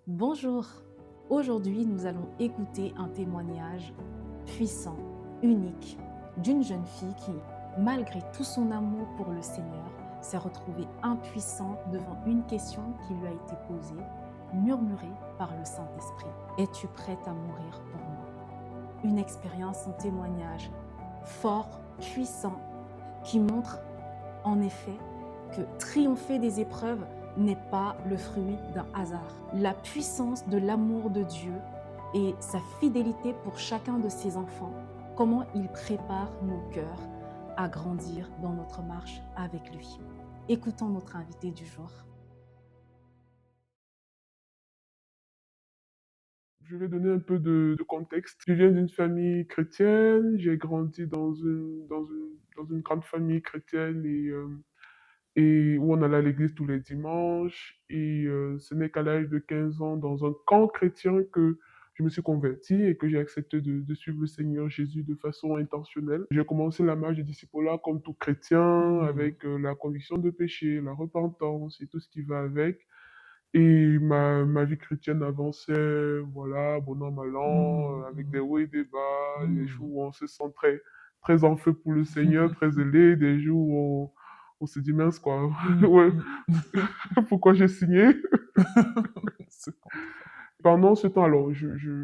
Bonjour, aujourd'hui nous allons écouter un témoignage puissant, unique, d'une jeune fille qui, malgré tout son amour pour le Seigneur, s'est retrouvée impuissante devant une question qui lui a été posée, murmurée par le Saint-Esprit. Es-tu prête à mourir pour moi? Une expérience, un témoignage fort, puissant, qui montre en effet que triompher des épreuves n'est pas le fruit d'un hasard. La puissance de l'amour de Dieu et sa fidélité pour chacun de ses enfants, comment il prépare nos cœurs à grandir dans notre marche avec lui. Écoutons notre invité du jour. Je vais donner un peu de contexte. Je viens d'une famille chrétienne, j'ai grandi dans une grande famille chrétienne et où on allait à l'église tous les dimanches. Ce n'est qu'à l'âge de 15 ans, dans un camp chrétien, que je me suis converti et que j'ai accepté de suivre le Seigneur Jésus de façon intentionnelle. J'ai commencé la marche du discipulat comme tout chrétien, avec la conviction de péché, la repentance et tout ce qui va avec. Et ma vie chrétienne avançait, voilà, bon an, mal an, avec des hauts et des bas, les jours où on se sent très en feu pour le Seigneur, très zélé, des jours où on se dit, mince, quoi, ouais, pourquoi j'ai signé? Pendant ce temps, alors,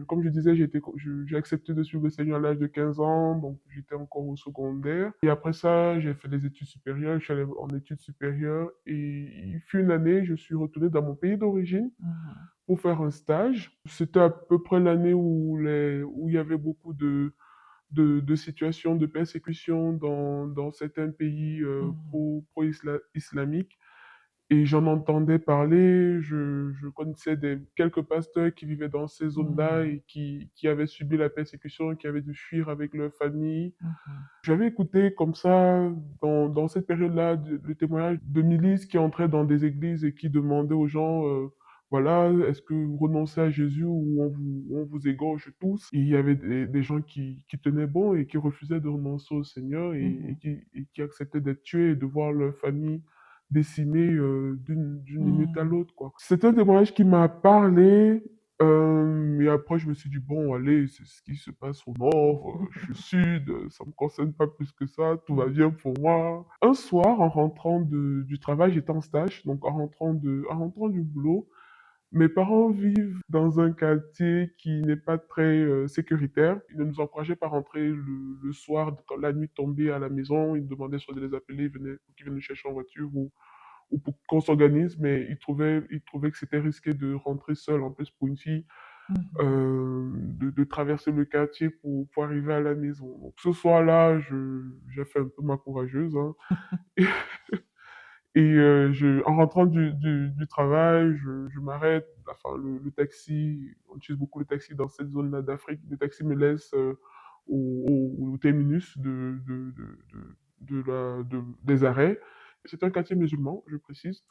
comme je disais, j'ai accepté de suivre le Seigneur à l'âge de 15 ans, donc j'étais encore au secondaire. Et après ça, j'ai fait des études supérieures, je suis allé en études supérieures, et il fut une année, je suis retourné dans mon pays d'origine pour faire un stage. C'était à peu près l'année où il y avait beaucoup de situations de persécution dans certains pays pro-islamiques. Et j'en entendais parler, je connaissais quelques pasteurs qui vivaient dans ces zones-là et qui avaient subi la persécution, qui avaient dû fuir avec leur famille. J'avais écouté comme ça, dans cette période-là, le témoignage de milices qui entraient dans des églises et qui demandaient aux gens, voilà, est-ce que vous renoncez à Jésus ou on vous égorge tous? Et il y avait des gens qui tenaient bon et qui refusaient de renoncer au Seigneur et qui acceptaient d'être tués et de voir leur famille décimée d'une minute à l'autre, quoi. C'est un témoignage qui m'a parlé, et après, je me suis dit, bon, allez, c'est ce qui se passe au nord, je suis sud, ça me concerne pas plus que ça, tout va bien pour moi. Un soir, en rentrant du travail, j'étais en stage, donc en rentrant du boulot, mes parents vivent dans un quartier qui n'est pas très sécuritaire. Ils ne nous encourageaient pas à rentrer le soir, quand la nuit tombée à la maison. Ils nous demandaient soit de les appeler, qu'ils viennent nous chercher en voiture ou pour qu'on s'organise, mais ils trouvaient que c'était risqué de rentrer seul, en plus pour une fille, de traverser le quartier pour arriver à la maison. Donc ce soir-là, j'ai fait un peu ma courageuse, hein. En rentrant du travail, je m'arrête, enfin le taxi, on utilise beaucoup le taxi dans cette zone-là d'Afrique, le taxi me laisse au terminus des arrêts. C'est un quartier musulman, je précise.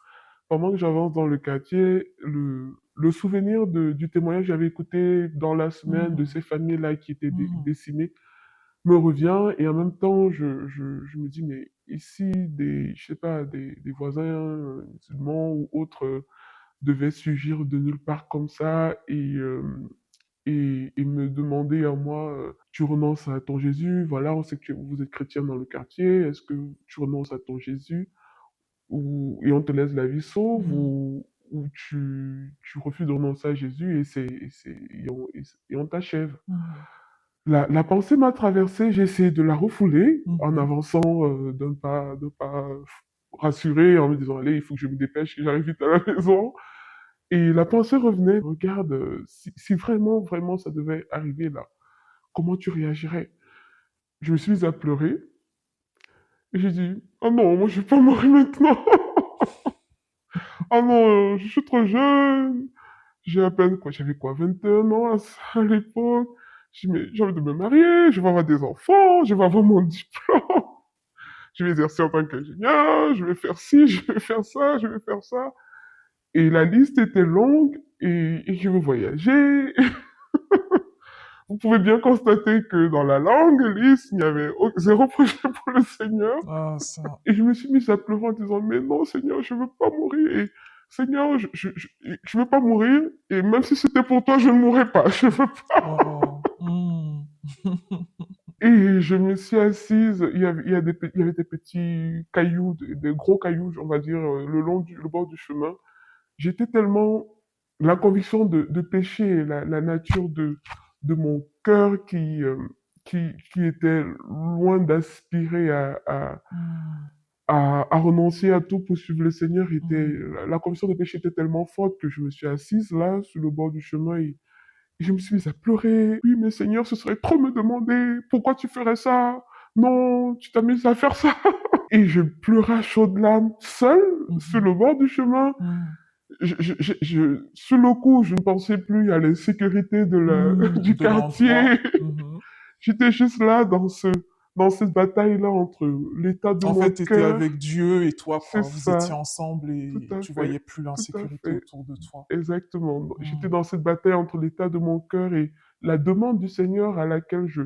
Pendant que j'avance dans le quartier, le souvenir du témoignage que j'avais écouté dans la semaine de ces familles-là qui étaient décimées me revient et en même temps, je me dis, mais ici, je sais pas, des voisins musulmans ou autres devaient surgir de nulle part comme ça et me demander à moi, tu renonces à ton Jésus, voilà, on sait que vous êtes chrétien dans le quartier, est-ce que tu renonces à ton Jésus et on te laisse la vie sauve ou tu refuses de renoncer à Jésus et on t'achève. La pensée m'a traversée, j'ai essayé de la refouler en avançant d'un pas rassuré, en me disant, allez, il faut que je me dépêche, que j'arrive vite à la maison. Et la pensée revenait, regarde, si vraiment, vraiment ça devait arriver là, comment tu réagirais? Je me suis mise à pleurer et j'ai dit, oh non, moi je vais pas mourir maintenant. Oh non, je suis trop jeune. J'ai à peine, quoi, j'avais quoi, 21 ans à l'époque. J'ai envie de me marier, je vais avoir des enfants, je vais avoir mon diplôme. Je vais exercer en tant qu'ingénieur, je vais faire ci, je vais faire ça, je vais faire ça. Et la liste était longue et je veux voyager. Vous pouvez bien constater que dans la longue liste, il y avait zéro projet pour le Seigneur. Ah, ça. Et je me suis mis à pleurer en disant, mais non, Seigneur, je veux pas mourir. Et Seigneur, je veux pas mourir, et même si c'était pour toi, je ne mourrais pas. Je veux pas. Wow. Et je me suis assise, il y avait des petits cailloux, des gros cailloux, on va dire, le bord du chemin. J'étais tellement, la conviction de péché, la nature de mon cœur qui était loin d'aspirer à renoncer à tout pour suivre le Seigneur, la conviction de péché était tellement forte que je me suis assise là, sur le bord du chemin, et je me suis mise à pleurer. Oui, mais Seigneur, ce serait trop me demander pourquoi tu ferais ça. Non, tu t'as mise à faire ça. Et je pleurais à chaudes larmes, seule, sur le bord du chemin. Sur le coup, je ne pensais plus à l'insécurité du De l'endroit. quartier. J'étais juste là dans cette bataille-là entre l'état de En mon fait, tu étais cœur. avec Dieu et toi, C'est quoi. Vous étiez ça, ensemble tout et à tu fait, voyais plus tout à l'insécurité fait, autour de toi. exactement. J'étais Mm. dans cette bataille entre l'état de mon cœur et la demande du Seigneur à laquelle je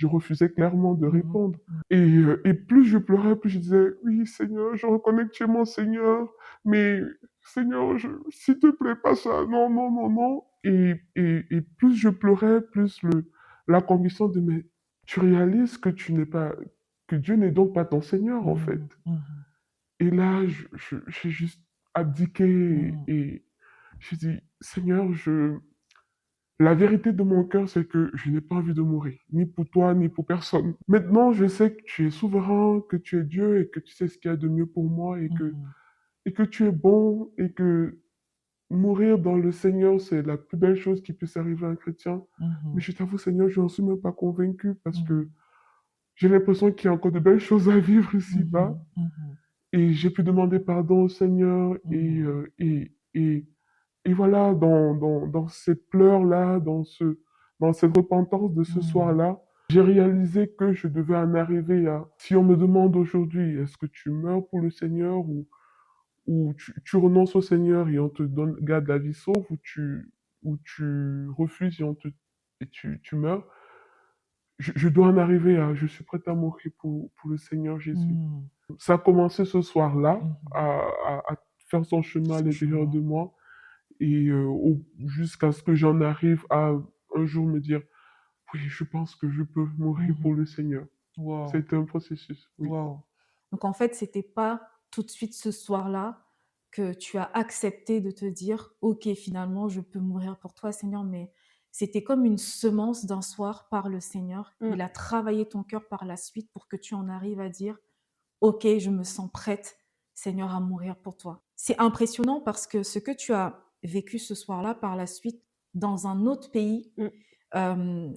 refusais clairement de Mhm. répondre. Et plus je pleurais, plus je disais, oui, Seigneur, je reconnais que tu es mon Seigneur, mais Seigneur, s'il te plaît, pas ça, non, non, non, non. Et plus je pleurais, plus la conviction de, mais tu réalises que que Dieu n'est donc pas ton Seigneur, en fait. Mhm. Et là, j'ai juste abdiqué Mhm. et j'ai dit, Seigneur, la vérité de mon cœur, c'est que je n'ai pas envie de mourir, ni pour toi, ni pour personne. Maintenant, je sais que tu es souverain, que tu es Dieu et que tu sais ce qu'il y a de mieux pour moi Mhm. et que tu es bon et que mourir dans le Seigneur, c'est la plus belle chose qui puisse arriver à un chrétien. Mais Mhm. je t'avoue, Seigneur, je n'en suis même pas convaincu parce Mhm. que j'ai l'impression qu'il y a encore de belles choses à vivre ici-bas. Mhm. Mhm. Et j'ai pu demander pardon au Seigneur Mhm. et voilà, dans ces pleurs-là, dans cette repentance de ce Mhm. soir-là, j'ai réalisé que je devais en arriver à, si on me demande aujourd'hui, est-ce que tu meurs pour le Seigneur ou tu renonces au Seigneur et on te donne, garde la vie sauve ou tu refuses et tu meurs, je dois en arriver à, je suis prêt à mourir pour le Seigneur Jésus. Mhm. Ça a commencé ce soir-là Mhm. à faire son chemin à Son l'intérieur de chemin. moi et jusqu'à ce que j'en arrive à un jour me dire, oui, je pense que je peux mourir pour Mhm. le Seigneur. Wow. C'était un processus, oui. Wow. Donc en fait, c'était pas tout de suite ce soir-là que tu as accepté de te dire, OK, finalement, je peux mourir pour toi, Seigneur, mais c'était comme une semence d'un soir par le Seigneur. Mm. Il a travaillé ton cœur par la suite pour que tu en arrives à dire, OK, je me sens prête, Seigneur, à mourir pour toi. C'est impressionnant parce que ce que tu as vécu ce soir-là par la suite dans un autre pays, Mm.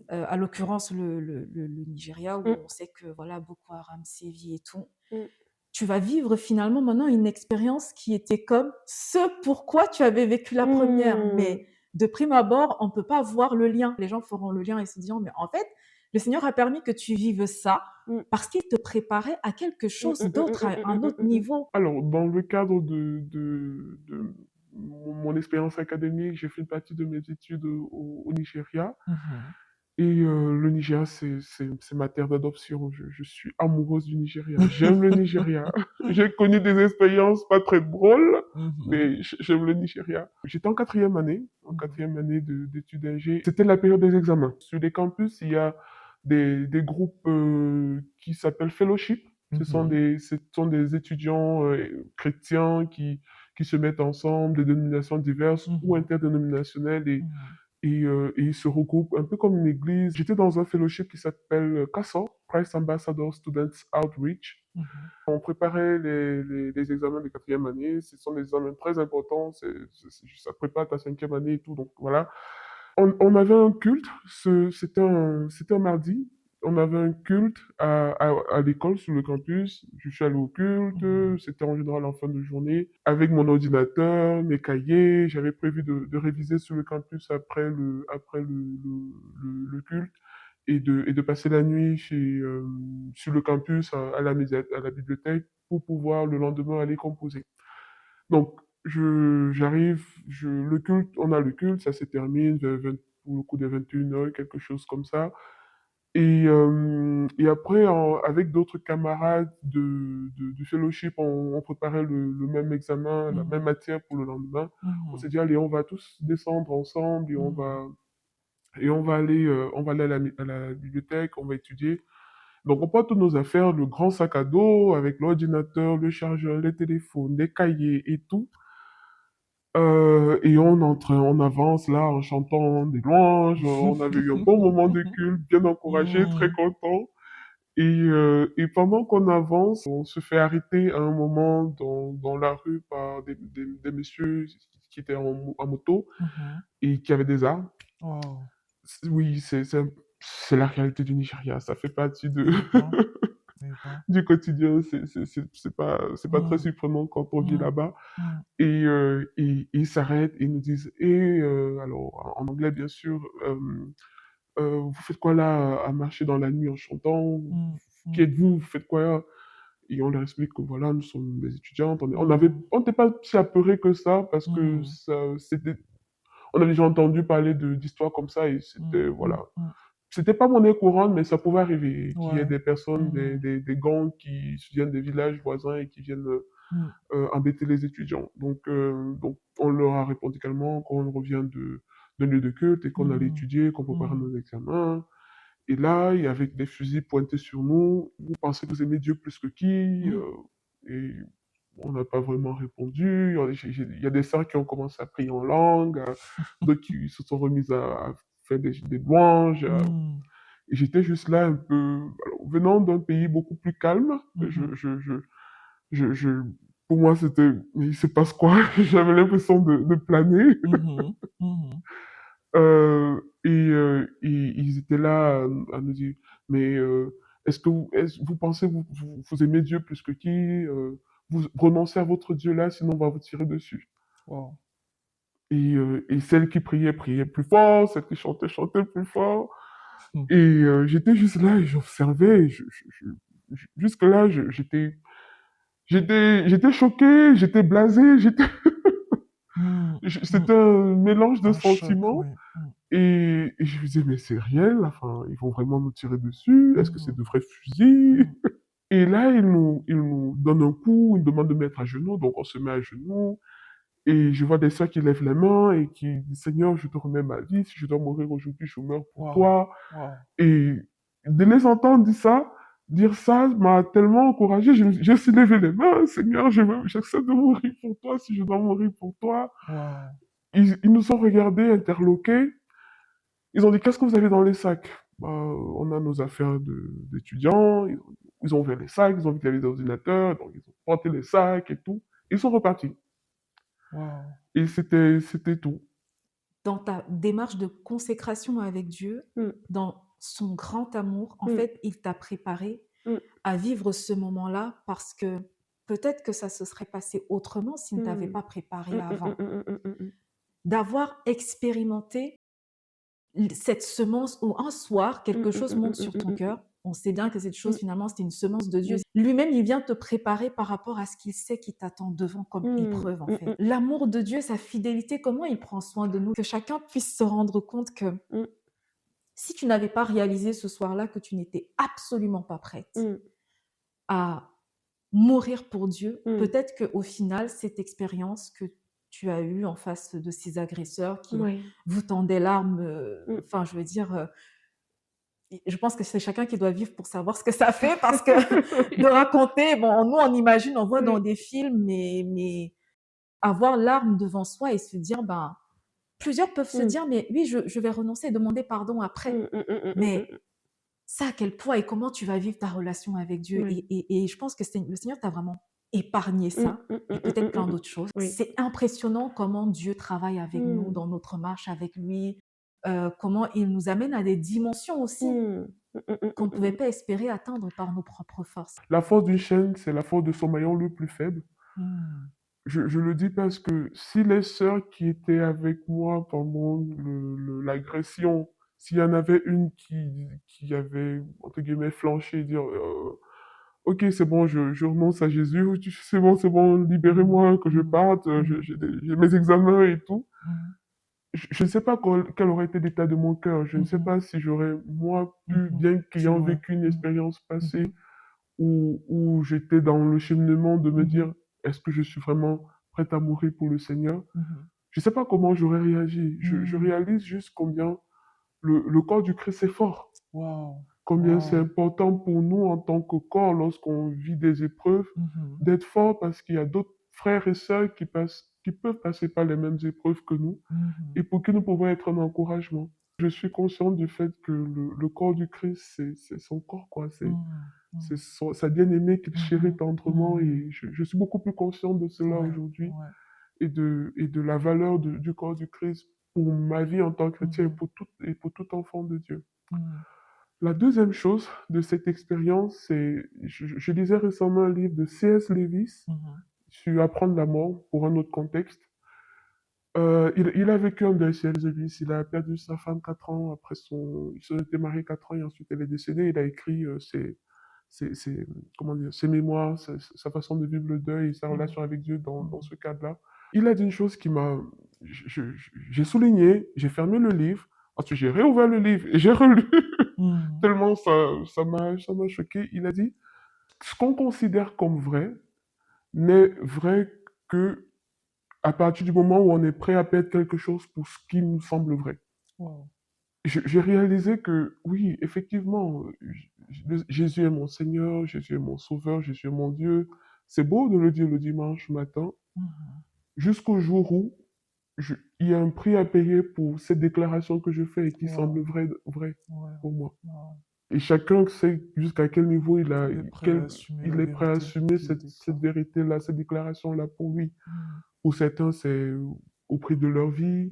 à l'occurrence le Nigeria, où Mm. on sait que voilà, Boko Haram sévit et tout, Mm. tu vas vivre finalement maintenant une expérience qui était comme ce pourquoi tu avais vécu la première. Mm. Mais de prime abord, on ne peut pas voir le lien. Les gens feront le lien et se diront, mais en fait, le Seigneur a permis que tu vives ça Mm. parce qu'il te préparait à quelque chose Mm, mm, d'autre, à un autre mm. niveau. Alors, dans le cadre de mon expérience académique, j'ai fait une partie de mes études au Nigeria. Mhm. Et le Nigeria, c'est ma terre d'adoption. Je suis amoureuse du Nigeria. J'aime le Nigeria. J'ai connu des expériences pas très drôles, Mhm. mais j'aime le Nigeria. J'étais en Mhm. quatrième année d'études d'ingé. C'était la période des examens. Sur les campus, il y a des groupes qui s'appellent fellowship. Mhm. Ce sont des étudiants chrétiens qui se mettent ensemble, de dénominations diverses ou Mhm. interdénominationnelles Mhm. et ils se regroupent un peu comme une église. J'étais dans un fellowship qui s'appelle CASO, Christ Ambassador Students Outreach. Mhm. On préparait les examens de quatrième année. Ce sont des examens très importants. Ça prépare ta cinquième année et tout. Donc voilà. On avait un culte. C'était un mardi. On avait un culte à l'école, sur le campus. Je suis allé au culte. Mhm. C'était en général en fin de journée. Avec mon ordinateur, mes cahiers. J'avais prévu de réviser sur le campus après le culte et de passer la nuit sur le campus à la bibliothèque pour pouvoir le lendemain aller composer. Donc, j'arrive, on a le culte, ça se termine pour le coup des 21 heures, quelque chose comme ça. Et après, avec d'autres camarades du fellowship, on préparait le même examen, la même Mhm. matière pour le lendemain. On Mhm. s'est dit, allez, on va tous descendre ensemble Mhm. et on va aller à la bibliothèque, on va étudier. Donc, on prend toutes nos affaires, le grand sac à dos avec l'ordinateur, le chargeur, les téléphones, les cahiers et tout. Et on avance là en chantant des louanges. On avait eu un bon moment de culte, bien encouragé, très Mhm. content. Et pendant qu'on avance, on se fait arrêter à un moment dans la rue par des messieurs qui étaient en moto Mhm. et qui avaient des armes. Wow. Oui, c'est la réalité du Nigeria. Ça fait partie Eh ben, eh ben. du quotidien. C'est pas très Mhm. surprenant quand on vit Mhm. là-bas. Mhm. Et ils s'arrêtent et ils nous disent, et alors en anglais bien sûr, vous faites quoi là à marcher dans la nuit en chantant? Mhm. Qui Mhm. êtes-vous? Vous faites quoi? Et on leur explique que voilà, nous sommes des étudiantes. Mhm. On n'était pas si apeurés que ça parce que Mhm. on avait déjà entendu parler d'histoires comme ça et Mhm. c'était, voilà. Mhm. Mhm. C'était pas monnaie courante, mais ça pouvait arriver qu'il y ait Ouais. des personnes, Mhm. des gangs qui viennent des villages voisins et qui viennent Mhm. embêter les étudiants. Donc, on leur a répondu calmement qu'on revient d'un lieu de culte et qu'on allait Mhm. étudier, qu'on préparait Mhm. nos examens. Et là, il y avait des fusils pointés sur nous. Vous pensez que vous aimez Dieu plus que qui? Mhm. Et on n'a pas vraiment répondu. Il y a des sœurs qui ont commencé à prier en langue, d'autres qui se sont remises à faire des louanges. Mhm. Et j'étais juste là un peu, alors, venant d'un pays beaucoup plus calme, Mhm. je, pour moi, c'était, mais il se passe quoi? J'avais l'impression de planer. Mhm. Mhm. Ils étaient là à nous dire, mais est-ce que vous pensez vous aimez Dieu plus que qui? Vous renoncez à votre Dieu là, sinon on va vous tirer dessus. Wow. Et celle qui priait, priait plus fort, celle qui chantait, chantait plus fort. Mhm. Et j'étais juste là et j'observais. Jusque-là, j'étais choqué, j'étais blasé, Mhm. Mhm. c'était un mélange de Un choc, sentiments. oui. Mhm. Et je me disais, mais c'est réel, enfin, ils vont vraiment nous tirer dessus, est-ce que c'est Mhm. de vrais fusils? Mhm. Et là, ils nous donnent un coup, ils nous demandent de mettre à genoux, donc on se met à genoux, et je vois des sœurs qui lèvent les mains et qui disent, Seigneur, je te remets ma vie, si je dois mourir aujourd'hui, je meurs pour Wow. toi. Wow. Et de les entendre dire ça m'a tellement encouragé, j'ai aussi levé les mains, Seigneur, j'accepte de mourir pour toi, si je dois mourir pour toi. Wow. Ils nous ont regardés, interloqués. Ils ont dit, qu'est-ce que vous avez dans les sacs? Bah, on a nos affaires d'étudiants. Ils ont ouvert les sacs, ils ont vu qu'il y avait des ordinateurs, donc ils ont porté les sacs et tout. Ils sont repartis. Wow. Et c'était tout. Dans ta démarche de consécration avec Dieu, Mm, dans son grand amour, en mm, fait, il t'a préparé mm, à vivre ce moment-là parce que peut-être que ça se serait passé autrement s'il ne t'avait mm, pas préparé mm, mm, mm, avant. mm, mm, mm, mm. D'avoir expérimenté cette semence où un soir, Mm, quelque mm, chose mm, monte mm, sur mm, ton mm, cœur. On sait bien que cette chose, mm, finalement, c'était une semence de Dieu. mm, Lui-même, il vient te préparer par rapport à ce qu'il sait qui t'attend devant comme mm, épreuve, en mm, fait. mm, L'amour de Dieu, sa fidélité, comment il prend soin de nous, que chacun puisse se rendre compte que mm, si tu n'avais pas réalisé ce soir-là que tu n'étais absolument pas prête mm, à mourir pour Dieu, mm. peut-être qu'au final, cette expérience que tu as eue en face de ces agresseurs qui Oui. vous tendaient l'arme, Mm. enfin, je veux dire, je pense que c'est chacun qui doit vivre pour savoir ce que ça fait parce que de Oui. raconter, bon, nous, on imagine, on voit dans Oui. des films, mais avoir l'arme devant soi et se dire, ben, plusieurs peuvent se Mm, dire, mais oui, je vais renoncer et demander pardon après. mm, mm, mm, mm, mm, Mais ça, à quel point et comment tu vas vivre ta relation avec mm. Dieu. Oui. Et je pense que le Seigneur t'a vraiment épargné Mm, ça mm, et mm, mm, peut-être mm, plein mm. d'autres choses. Oui. C'est impressionnant comment Dieu travaille avec nous Mm, dans notre marche avec lui, comment il nous amène à des dimensions aussi mm, mm, mm, mm, qu'on ne mm, pouvait mm. pas espérer atteindre par nos propres forces. La force d'une chaîne, c'est la force de son maillon le plus faible. Mmh. Je le dis parce que si les sœurs qui étaient avec moi pendant l'agression, s'il y en avait une qui avait, entre guillemets, flanché, dire ok, c'est bon, je renonce à Jésus, ou c'est bon, Mmh. libérez-moi, que je Mmh. parte, Mmh. j'ai mes examens et tout. Mmh. je ne sais pas quel aurait été l'état de mon cœur. Je ne sais pas si j'aurais, moi, pu, bien qu'ayant Ouais. vécu une expérience passée où j'étais dans le cheminement de me dire, est-ce que je suis vraiment prête à mourir pour le Seigneur? Je ne sais pas comment j'aurais réagi. Je réalise juste combien le corps du Christ est fort. Wow. Combien c'est important pour nous en tant que corps, lorsqu'on vit des épreuves, d'être fort parce qu'il y a d'autres frères et sœurs qui peuvent passer par les mêmes épreuves que nous et pour qui nous pouvons être un encouragement. Je suis conscient du fait que le corps du Christ, c'est son corps, quoi. C'est sa bien-aimée qu'il chérit tendrement et je suis beaucoup plus conscient de cela aujourd'hui et de la valeur du corps du Christ pour ma vie en tant que chrétien et pour tout enfant de Dieu. La deuxième chose de cette expérience, c'est, je lisais récemment un livre de C.S. Lewis sur Apprendre la mort pour un autre contexte. Il a vécu un deuil, C.S. Lewis. Il a perdu sa femme 4 ans après il se était marié 4 ans et ensuite elle est décédée. Il a écrit comment dire, ses mémoires, sa façon de vivre le deuil et sa relation avec Dieu dans ce cadre-là. Il a dit une chose qui m'a... J'ai souligné, j'ai fermé le livre, ensuite j'ai réouvert le livre et j'ai relu. Tellement ça m'a choqué. Il a dit, ce qu'on considère comme vrai n'est vrai que à partir du moment où on est prêt à perdre quelque chose pour ce qui nous semble vrai. Wow. J'ai réalisé que oui, effectivement, Jésus est mon Seigneur, Jésus est mon Sauveur, Jésus est mon Dieu. C'est beau de le dire le dimanche matin, jusqu'au jour où il y a un prix à payer pour cette déclaration que je fais et qui semble vraie pour moi. Et chacun sait jusqu'à quel niveau il est prêt à assumer cette vérité-là, cette déclaration-là pour lui. Pour certains, c'est au prix de leur vie.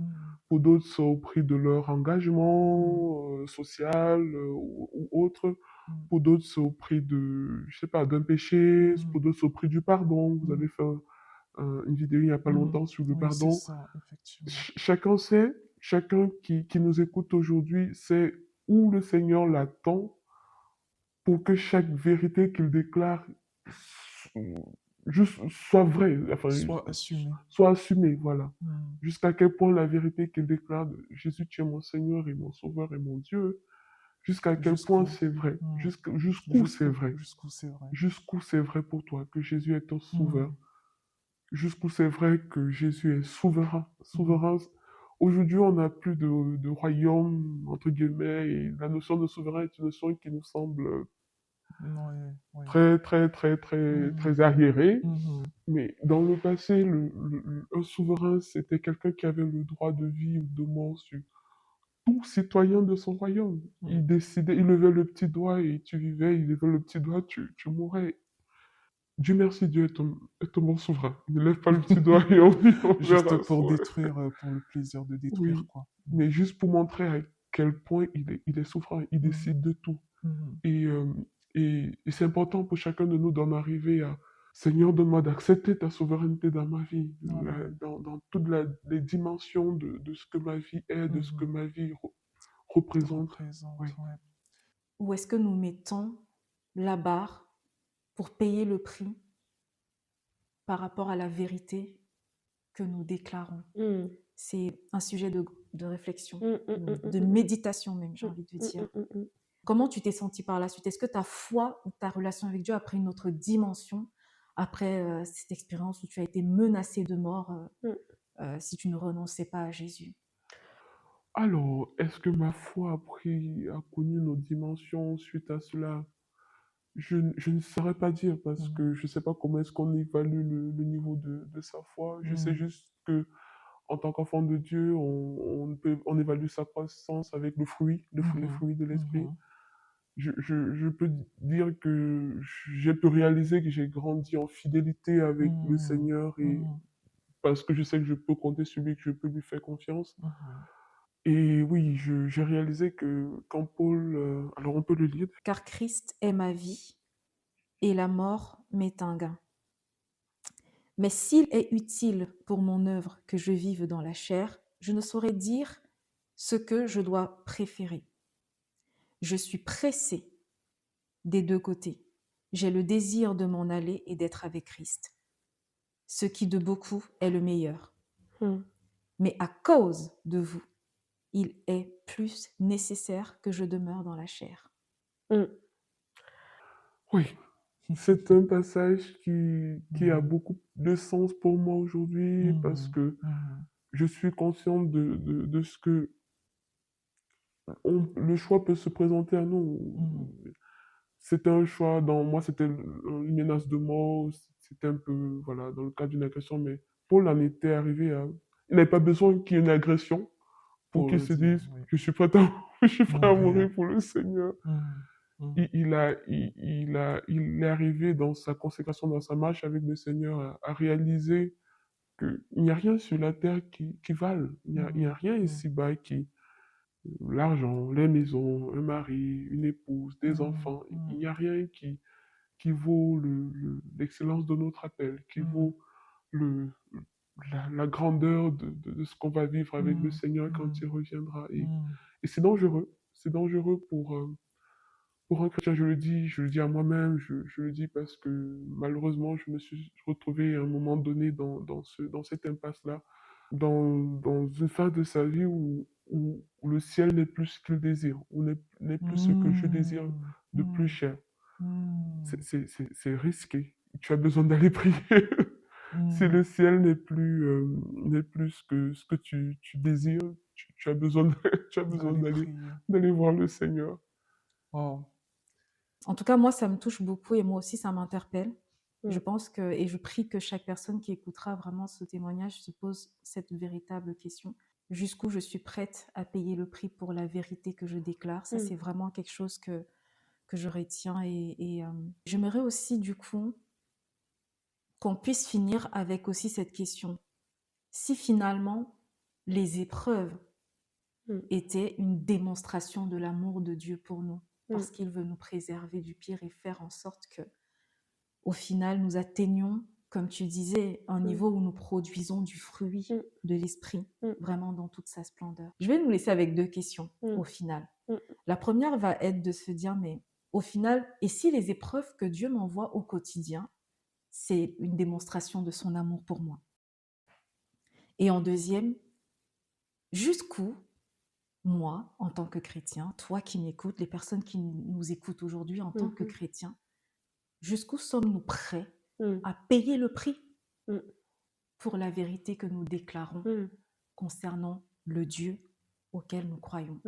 Pour d'autres, c'est au prix de leur engagement social ou autre. Pour d'autres, c'est au prix je sais pas, d'un péché. Pour d'autres, c'est au prix du pardon. Vous avez fait une vidéo il n'y a pas longtemps sur le pardon. C'est ça, effectivement. Chacun sait, chacun qui nous écoute aujourd'hui sait où le Seigneur l'attend pour que chaque vérité qu'il déclare juste soit vraie, enfin, soit assumée, voilà. Jusqu'à quel point la vérité qu'il déclare de Jésus, tu es mon Seigneur et mon Sauveur et mon Dieu, jusqu'à quel point c'est vrai, jusqu'où c'est vrai, jusqu'où c'est vrai pour toi que Jésus est ton Sauveur, jusqu'où c'est vrai que Jésus est souverain. Aujourd'hui, on n'a plus de royaume, entre guillemets, et la notion de souverain est une notion qui nous semble très, très, très, très, très arriérée. Mais dans le passé, un souverain, c'était quelqu'un qui avait le droit de vie ou de mort sur tout citoyen de son royaume. Il décidait, il levait le petit doigt et tu vivais, il levait le petit doigt, tu mourais. Dieu merci, Dieu est un bon souverain. Il ne lève pas le petit doigt et on vit, juste pour détruire, pour le plaisir de détruire, quoi. Mais juste pour montrer à quel point il est souverain, il décide de tout. Et c'est important pour chacun de nous d'en arriver à Seigneur, donne-moi d'accepter ta souveraineté dans ma vie, dans toutes les dimensions de ce que ma vie est, de ce que ma vie représente. Où est-ce que nous mettons la barre pour payer le prix par rapport à la vérité que nous déclarons? C'est un sujet de réflexion, de méditation même, j'ai envie de dire. Comment tu t'es sentie par la suite? Est-ce que ta foi ou ta relation avec Dieu a pris une autre dimension après cette expérience où tu as été menacée de mort si tu ne renonçais pas à Jésus? Alors, est-ce que ma foi a connu une autre dimension suite à cela? Je ne saurais pas dire parce que je ne sais pas comment est-ce qu'on évalue le niveau de sa foi. Je sais juste que en tant qu'enfant de Dieu, on évalue sa croissance avec les fruits de l'esprit. Je peux dire que j'ai pu réaliser que j'ai grandi en fidélité avec le Seigneur et parce que je sais que je peux compter sur lui, que je peux lui faire confiance. Et oui, j'ai réalisé que quand Paul... alors on peut le lire. Car Christ est ma vie et la mort m'est un gain. Mais s'il est utile pour mon œuvre que je vive dans la chair, je ne saurais dire ce que je dois préférer. Je suis pressée des deux côtés. J'ai le désir de m'en aller et d'être avec Christ, ce qui de beaucoup est le meilleur. Mais à cause de vous, il est plus nécessaire que je demeure dans la chair. Mm. Oui, c'est un passage qui a beaucoup de sens pour moi aujourd'hui parce que je suis conscient de ce que le choix peut se présenter à nous. C'était un choix, dans moi, c'était une menace de mort, c'était un peu, voilà, dans le cadre d'une agression, mais Paul en était arrivé à... Il n'avait pas besoin qu'il y ait une agression pour qu'il le se dire, dise, oui. je suis prêt à, je suis prêt à Mourir. mourir pour le Seigneur. Il est arrivé dans sa consécration, dans sa marche avec le Seigneur, à réaliser qu'il n'y a rien sur la terre qui vale. Il n'y a rien ici-bas qui... L'argent, les maisons, un mari, une épouse, des enfants, il n'y a rien qui vaut l'excellence de notre appel, qui vaut le, la grandeur de ce qu'on va vivre avec le Seigneur quand il reviendra. Et c'est dangereux. C'est dangereux pour un chrétien, je le dis à moi-même, je le dis parce que malheureusement, je me suis retrouvé à un moment donné dans cette impasse-là, dans une phase de sa vie où le ciel n'est plus ce qu'il désire, ou n'est plus ce que je désire de plus cher. C'est risqué. Tu as besoin d'aller prier. Si le ciel n'est plus ce que tu désires, tu as besoin, tu as besoin d'aller voir le Seigneur. Oh. En tout cas, moi, ça me touche beaucoup et moi aussi, ça m'interpelle. Mm. Je pense que, et je prie que chaque personne qui écoutera vraiment ce témoignage se pose cette véritable question. Jusqu'où je suis prête à payer le prix pour la vérité que je déclare? Ça, c'est vraiment quelque chose que je retiens. Et j'aimerais aussi, du coup, qu'on puisse finir avec aussi cette question. Si finalement, les épreuves étaient une démonstration de l'amour de Dieu pour nous, parce qu'il veut nous préserver du pire et faire en sorte que, au final, nous atteignions, comme tu disais, un niveau où nous produisons du fruit de l'esprit, vraiment dans toute sa splendeur. Je vais nous laisser avec 2 questions, au final. La première va être de se dire, mais au final, et si les épreuves que Dieu m'envoie au quotidien, c'est une démonstration de son amour pour moi? Et en deuxième, jusqu'où moi, en tant que chrétien, toi qui m'écoutes, les personnes qui nous écoutent aujourd'hui en tant que chrétiens, jusqu'où sommes-nous prêts à payer le prix pour la vérité que nous déclarons concernant le Dieu auquel nous croyons?